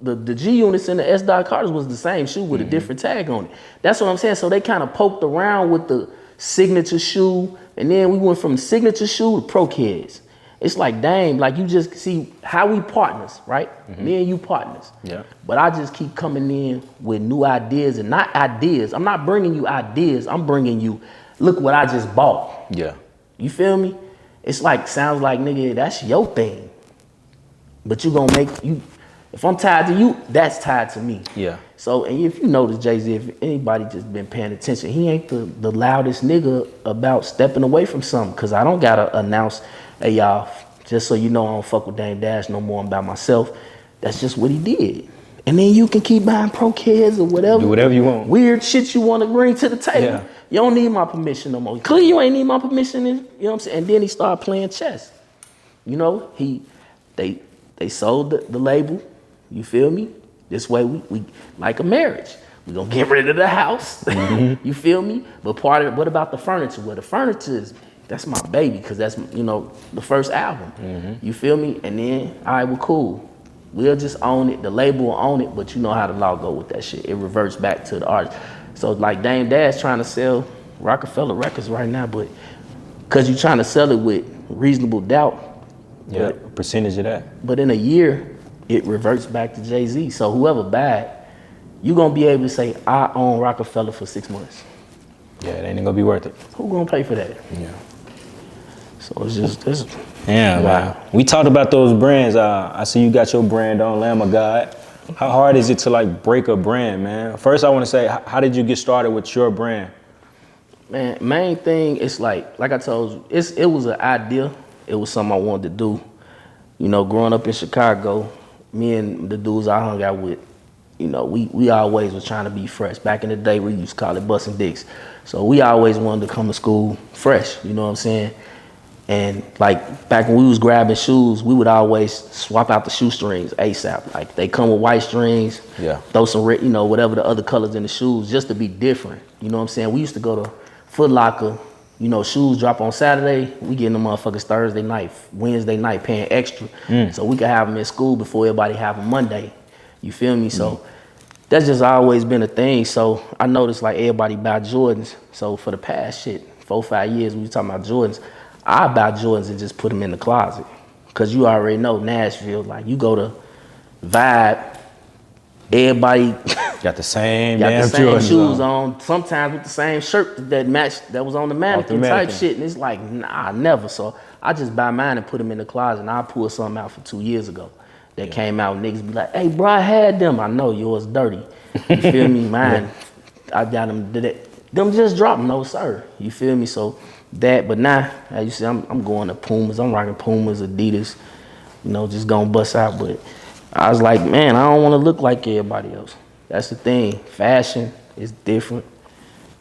The G units and the S. Dot Carters was the same shoe with a different tag on it. That's what I'm saying. So they kind of poked around with the signature shoe, and then we went from signature shoe to Pro Kids. It's like, dang, like you just see how we partners, right? Me and you partners. Yeah. But I just keep coming in with new ideas and not ideas. I'm not bringing you ideas. I'm bringing you, look what I just bought. Yeah. You feel me? It's like, sounds like, nigga, that's your thing. But you gonna make, if I'm tied to you, that's tied to me. Yeah. So, and if you notice, Jay-Z, if anybody just been paying attention, he ain't the loudest nigga about stepping away from something. Cause I don't gotta announce, hey y'all, just so you know I don't fuck with Dame Dash no more about myself. That's just what he did. And then you can keep buying Pro Kids or whatever. Do whatever you want. Weird shit you want to bring to the table. Yeah. You don't need my permission no more. Clearly you ain't need my permission, you know what I'm saying? And then he started playing chess. You know, they sold the label, you feel me? This way we like a marriage. We gonna get rid of the house, you feel me? But part of it, what about the furniture? Well, the furniture is, that's my baby, cause that's, you know, the first album. You feel me? And then, all right, well, cool. We'll just own it. The label will own it, but you know how the law go with that shit. It reverts back to the artist. So like Dame Dash trying to sell Rockefeller Records right now, but cause you trying to sell it with reasonable doubt. Yeah, percentage of that. But in a year, it reverts back to Jay-Z. So whoever bad, you gonna be able to say, I own Rockefeller for 6 months. Yeah, it ain't gonna be worth it. Who gonna pay for that? Yeah. So it's just this. Yeah, man. We talked about those brands. I see you got your brand on, Lamb of God. How hard is it to like break a brand, man? First, I want to say, how did you get started with your brand? Man, main thing is like I told you, it was an idea. It was something I wanted to do. You know, growing up in Chicago, me and the dudes I hung out with, you know, we always was trying to be fresh. Back in the day, we used to call it busting dicks. So we always wanted to come to school fresh, you know what I'm saying? And like back when we was grabbing shoes, we would always swap out the shoestrings ASAP. Like they come with white strings, throw some red, you know, whatever the other colors in the shoes, just to be different. You know what I'm saying? We used to go to Foot Locker, you know, shoes drop on Saturday, we getting the motherfuckers Thursday night, Wednesday night paying extra. So we could have them in school before everybody have them Monday. You feel me? So that's just always been a thing. So I noticed like everybody buy Jordans. So for the past 4-5 years, we was talking about Jordans. I buy Jordans and just put them in the closet. Cause you already know Nashville, like you go to Vibe, everybody got the same shoes on. Sometimes with the same shirt that matched, that was on the mannequin type shit. And it's like, nah, never. So I just buy mine and put them in the closet. And I pulled something out for 2 years ago that came out. Niggas be like, hey, bro, I had them. I know yours dirty. You feel me? Mine, I got them. Them just dropped. No, sir. You feel me? So that, but now, as you see, I'm going to Pumas. I'm rocking Pumas, Adidas, you know, just gonna bust out. But I was like, man, I don't want to look like everybody else. That's the thing. Fashion It's different,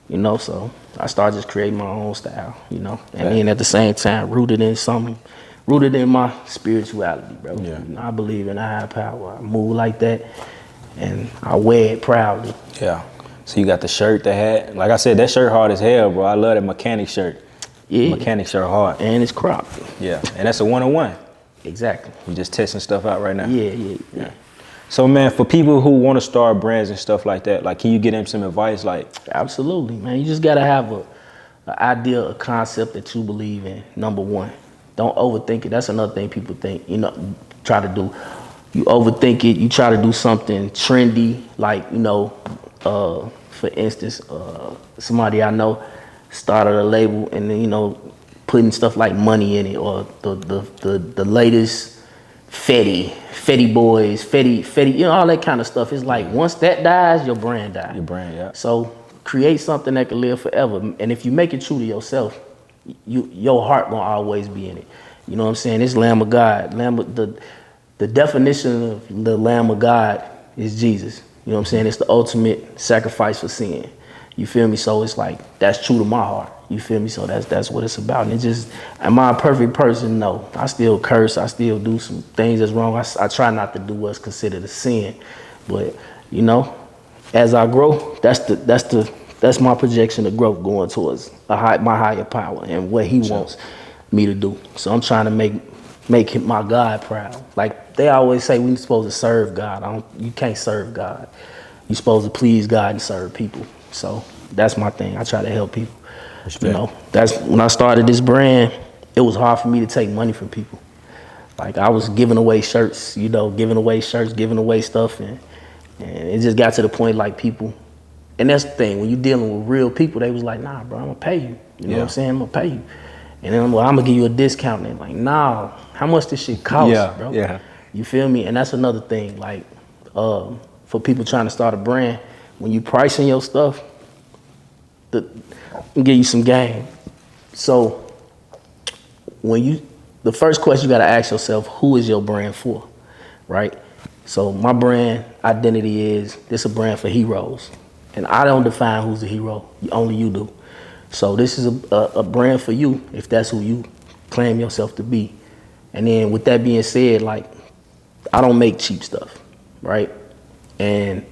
you know. So I started just creating my own style, you know, and then at the same time rooted in my spirituality, bro. Yeah. You know, I believe in a higher power. I move like that, and I wear it proudly. Yeah. So you got the shirt, the hat. Like I said, that shirt hard as hell, bro. I love that mechanic shirt. Yeah. Mechanic shirt hard. And it's cropped. Yeah. And that's a 101. Exactly. We just testing stuff out right now. Yeah. So man, for people who want to start brands and stuff like that, like, can you give them some advice? Like, Absolutely, man. You just gotta have an idea, a concept that you believe in. Number one, don't overthink it. That's another thing people think. You know, try to do. You overthink it. You try to do something trendy, like, you know, for instance, somebody I know started a label and then, you know, putting stuff like money in it, or the latest Fetty Boys, Fetty, you know, all that kind of stuff. It's like once that dies, your brand dies. your brand, yeah. So create something that can live forever. And if you make it true to yourself, your heart gonna always be in it. You know what I'm saying? It's Lamb of God. The definition of the Lamb of God is Jesus. You know what I'm saying? It's the ultimate sacrifice for sin. You feel me? So it's like, that's true to my heart. You feel me? So that's what it's about. And it just, am I a perfect person? No. I still curse. I still do some things that's wrong. I try not to do what's considered a sin. But, you know, as I grow, that's my projection of growth, going towards my higher power and what he wants me to do. So I'm trying to make him, my God, proud. Like they always say, we're supposed to serve God. You can't serve God. You're supposed to please God and serve people. So that's my thing. I try to help people. Respect. You know, that's when I started this brand. It was hard for me to take money from people. Like I was giving away shirts, you know, giving away stuff, and it just got to the point like people. And that's the thing, when you're dealing with real people, they was like, nah, bro, I'm gonna pay you. You know what I'm saying? I'm gonna pay you. And then I'm gonna give you a discount. And they're like, nah, how much this shit cost, bro? Yeah. You feel me? And that's another thing, like, for people trying to start a brand, when you pricing your stuff, I'll give you some game. So the first question you gotta ask yourself, who is your brand for, right? So my brand identity is, this a brand for heroes. And I don't define who's a hero, only you do. So this is a brand for you, if that's who you claim yourself to be. And then with that being said, like, I don't make cheap stuff, right? And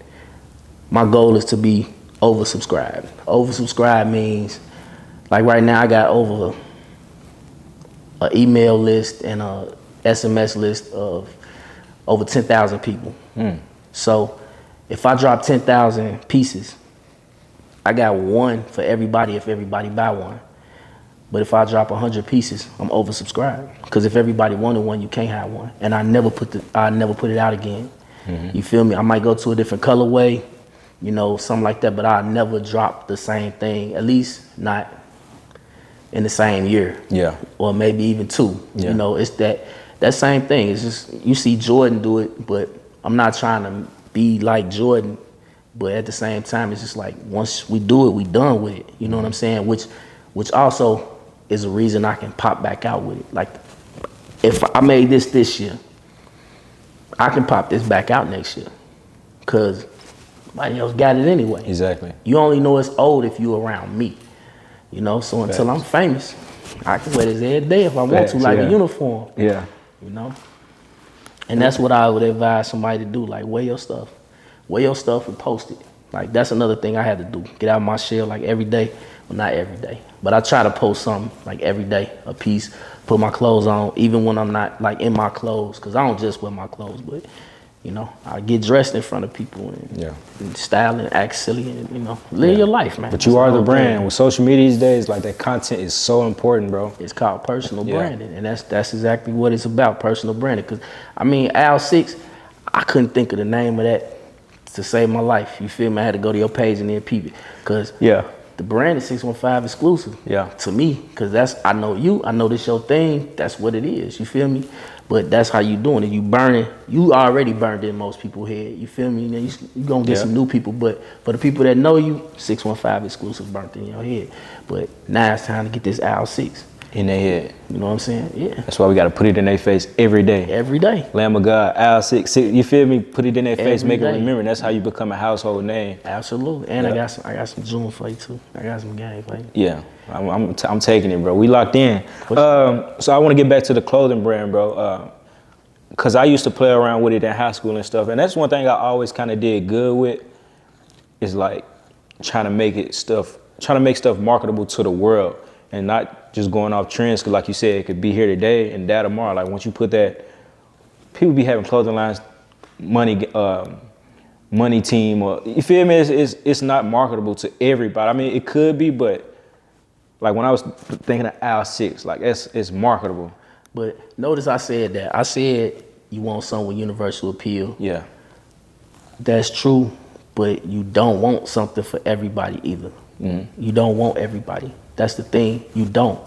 my goal is to be oversubscribed. Oversubscribed means, like right now I got over an email list and a SMS list of over 10,000 people. So if I drop 10,000 pieces, I got one for everybody if everybody buy one. But if I drop 100 pieces, I'm oversubscribed. Because if everybody wanted one, you can't have one. And I never put it out again. You feel me? I might go to a different colorway, you know, something like that, but I never drop the same thing, at least not in the same year. Yeah. Or maybe even two. Yeah. You know, it's that same thing. It's just, you see Jordan do it, but I'm not trying to be like Jordan. But at the same time, it's just like, once we do it, we done with it. You know what I'm saying? Which also is a reason I can pop back out with it. Like, if I made this year, I can pop this back out next year, because nobody else got it anyway. Exactly. You only know it's old if you around me, you know? So until I'm famous, I can wear this every day if I want to, like a uniform. Yeah. You know? And that's what I would advise somebody to do, like, wear your stuff. Wear your stuff and post it. Like, that's another thing I had to do. Get out of my shell, like, every day. Well, not every day, but I try to post something, like, every day, a piece, put my clothes on, even when I'm not, like, in my clothes, because I don't just wear my clothes, but, you know, I get dressed in front of people and style and act silly and, you know, live your life, man. But you are the brand. With social media these days, like, that content is so important, bro. It's called personal branding, and that's exactly what it's about, personal branding. Because, I mean, Al 6, I couldn't think of the name of that to save my life. You feel me? I had to go to your page and then peep it. Because the brand is 615 exclusive to me. Because I know you, I know this your thing. That's what it is. You feel me? But that's how you doing it. You already burned in most people's head. You feel me? You gonna get some new people. But for the people that know you, 615 exclusive burnt in your head. But now it's time to get this Al 6. In their head. You know what I'm saying? Yeah. That's why we got to put it in their face every day. Every day. Lamb of God, Al 6, you feel me? Put it in their face, make day. them remember. And that's how you become a household name. Absolutely. And I got some June for you too. I got some game for you. Yeah, I'm taking it, bro. We locked in. So I want to get back to the clothing brand, bro. Because I used to play around with it in high school and stuff. And that's one thing I always kind of did good with is like trying to make stuff marketable to the world and not just going off trends. Because like you said, it could be here today and that tomorrow. Like once you put that, people be having clothing lines, money team, or you feel me? It's not marketable to everybody. I mean, it could be, but like when I was thinking of Al 6, like it's marketable. But notice I said that. I said you want something with universal appeal. Yeah. That's true, but you don't want something for everybody either. Mm-hmm. You don't want everybody. That's the thing. You don't.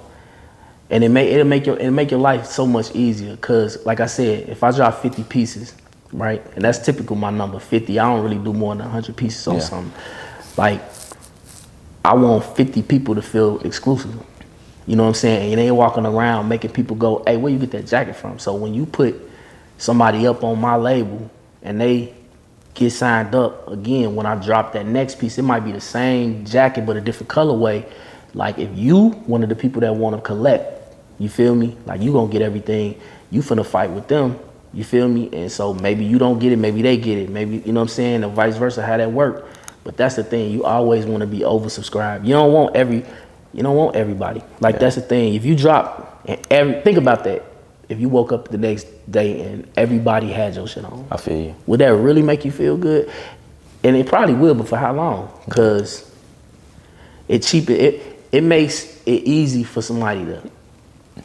And it'll make your life so much easier. Cause like I said, if I drop 50 pieces, right, and that's typical my number, 50. I don't really do more than 100 pieces on something. Like I want 50 people to feel exclusive. You know what I'm saying? And they ain't walking around making people go, hey, where you get that jacket from? So when you put somebody up on my label and they get signed up, again, when I drop that next piece, it might be the same jacket but a different colorway. Like if you one of the people that want to collect, you feel me? Like you gonna get everything. You finna fight with them, you feel me? And so maybe you don't get it, maybe they get it. Maybe, you know what I'm saying? Or vice versa, how that work. But that's the thing, you always wanna be oversubscribed. You don't want everybody. Like that's the thing. If you drop, think about that. If you woke up the next day and everybody had your shit on. I feel you. Would that really make you feel good? And it probably will, but for how long? Because it makes it easy for somebody to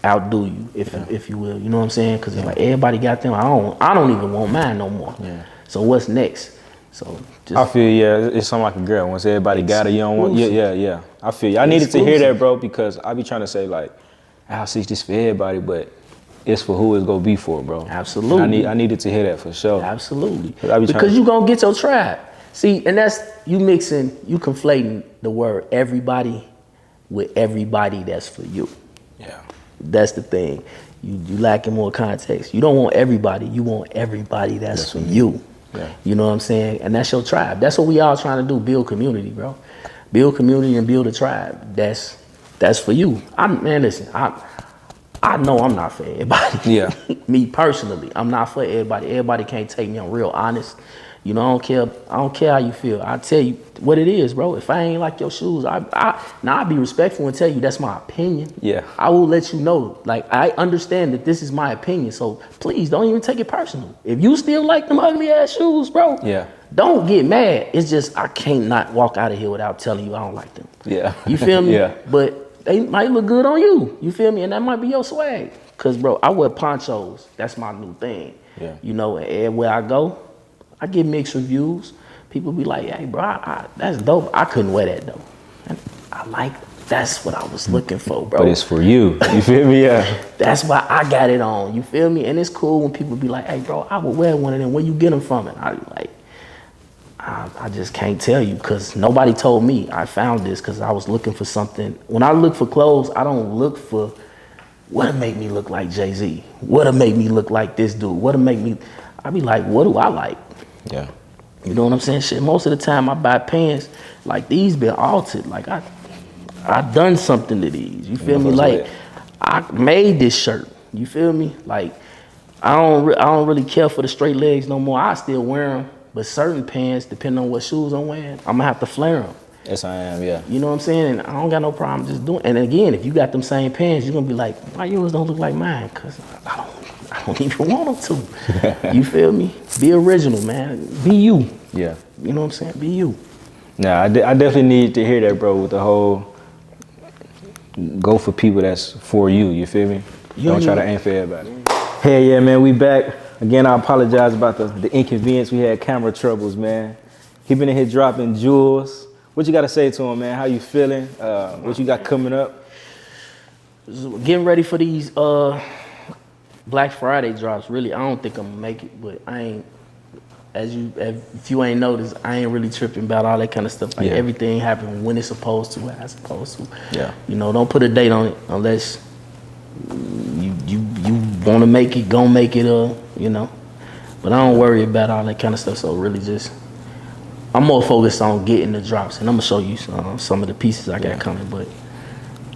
outdo you, if you will. You know what I'm saying? Because it's like everybody got them. I don't even want mine no more. Yeah. So what's next? So I feel it's something like a girl. Once everybody got it, you don't want. Yeah. I feel you. I needed to hear that, bro, because I be trying to say like, I'll see this for everybody, but it's for who it's gonna be for, bro. Absolutely. I needed to hear that for sure. Absolutely. Because you gonna get your tribe. See, and that's you conflating the word everybody with everybody that's for you. Yeah. That's the thing. You lacking more context. You don't want everybody. You want everybody that's for you. Yeah. You know what I'm saying? And that's your tribe. That's what we all trying to do, build community, bro. Build community and build a tribe. That's for you. Listen, I know I'm not for everybody. Yeah. Me personally, I'm not for everybody. Everybody can't take me. I'm real honest. You know, I don't care how you feel. I tell you what it is, bro. If I ain't like your shoes, I'll be respectful and tell you that's my opinion. Yeah. I will let you know. Like, I understand that this is my opinion. So please don't even take it personal. If you still like them ugly ass shoes, bro, don't get mad. It's just I can't not walk out of here without telling you I don't like them. Yeah. You feel me? Yeah. But they might look good on you. You feel me? And that might be your swag. Cause bro, I wear ponchos. That's my new thing. Yeah. You know, and everywhere I go, I get mixed reviews. People be like, hey, bro, that's dope. I couldn't wear that, though. And that's what I was looking for, bro. But it's for you. You feel me? Yeah. That's why I got it on. You feel me? And it's cool when people be like, hey, bro, I would wear one of them. Where you get them from? And I be like, I just can't tell you because nobody told me. I found this because I was looking for something. When I look for clothes, I don't look for what'll make me look like Jay-Z. What'll make me look like this dude? What'll make me... I be like, what do I like? Yeah. You know what I'm saying? Shit, most of the time I buy pants like these been altered. Like I done something to these. You feel me? Like I made this shirt. You feel me? Like I don't really care for the straight legs no more. I still wear them, but certain pants, depending on what shoes I'm wearing, I'm gonna have to flare them. Yes, I am. Yeah. You know what I'm saying? And I don't got no problem just doing. And again, if you got them same pants, you're gonna be like, why yours don't look like mine? Cause I don't even want them to. You feel me? Be original, man. Be you. Yeah. You know what I'm saying? Be you. Nah, I definitely need to hear that, bro, with the whole go for people that's for you. You feel me? Don't try to aim for everybody. Hey, yeah, man, we back. Again, I apologize about the inconvenience. We had camera troubles, man. He been in here dropping jewels. What you got to say to him, man? How you feeling? What you got coming up? Getting ready for these Black Friday drops. Really, I don't think I'm gonna make it, but I ain't. If you ain't noticed, I ain't really tripping about all that kind of stuff. Like everything happen when it's supposed to, when it's supposed to. Yeah. You know, don't put a date on it unless you want to make it, gonna make it, you know. But I don't worry about all that kind of stuff. So really, just I'm more focused on getting the drops, and I'm gonna show you some of the pieces I got coming. But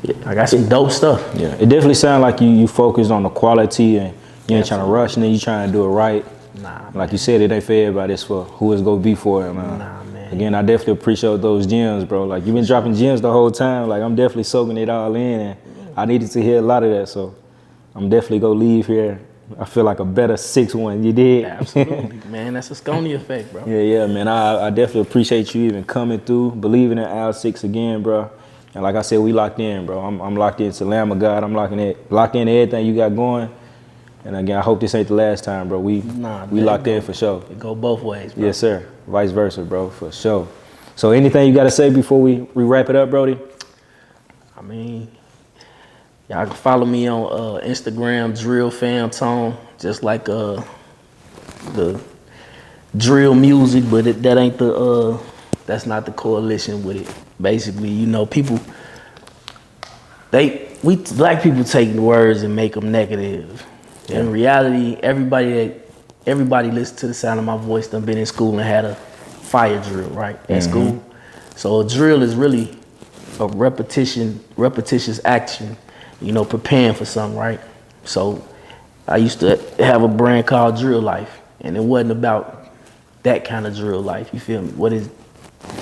yeah, I got some dope stuff. Yeah, it definitely sounds like you focused on the quality and you ain't trying to rush, and then you trying to do it right. Nah, like you said, it ain't for everybody. It's for who it's gonna be for. Man. Nah, man. Again, I definitely appreciate those gems, bro. Like you've been dropping gems the whole time. Like I'm definitely soaking it all in, and I needed to hear a lot of that. So I'm definitely gonna leave here. I feel like a better 6'1". You did? Absolutely, man. That's a Skonie effect, bro. Yeah, man. I definitely appreciate you even coming through, believing in Al 6 again, bro. And like I said, we locked in, bro. I'm locked into Lamb of God. I'm locked in everything you got going. And again, I hope this ain't the last time, bro. We locked in for sure. It go both ways, bro. Yes, sir. Vice versa, bro, for sure. So anything you got to say before we wrap it up, Brody? I mean, y'all can follow me on Instagram, Drill Fam Tone, just like the drill music, but that ain't the that's not the coalition with it. Basically, you know, black people take words and make them negative. Yeah. In reality, everybody listen to the sound of my voice done been in school and had a fire drill, right? At school. So a drill is really a repetitious action, you know, preparing for something, right? So I used to have a brand called Drill Life, and it wasn't about that kind of drill life, you feel me?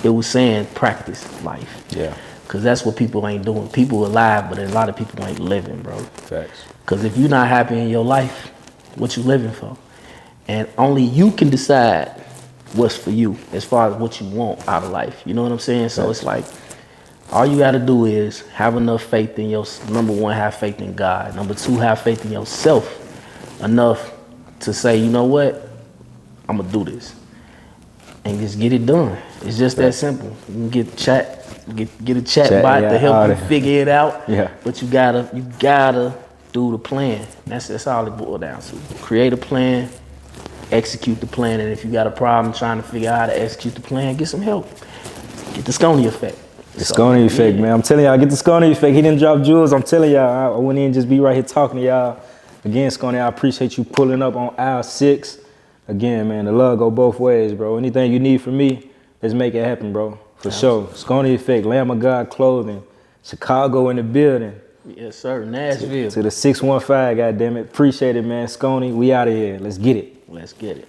It was saying practice life. Yeah. Cause that's what people ain't doing. People alive, but a lot of people ain't living, bro. Facts. Cause if you're not happy in your life, what you living for? And only you can decide what's for you as far as what you want out of life. You know what I'm saying? So it's like, all you gotta do is have enough faith in number one, have faith in God. Number two, have faith in yourself enough to say, you know what? I'm gonna do this. And just get it done. It's just that simple. You can get a chat bot to help you figure it out. Yeah. But you gotta do the plan. That's all it boils down to. Create a plan, execute the plan, and if you got a problem trying to figure out how to execute the plan, get some help. Get the Skonie effect. The Skonie effect, man. I'm telling y'all, get the Skonie effect. He didn't drop jewels. I'm telling y'all, I wouldn't even just be right here talking to y'all. Again, Skonie, I appreciate you pulling up on aisle 6. Again, man, the love go both ways, bro. Anything you need from me, let's make it happen, bro. For sure. Skonie effect, Lamb of God clothing, Chicago in the building. Yes, sir. Nashville. To the 615, goddammit. Appreciate it, man. Skonie, we out of here. Let's get it. Let's get it.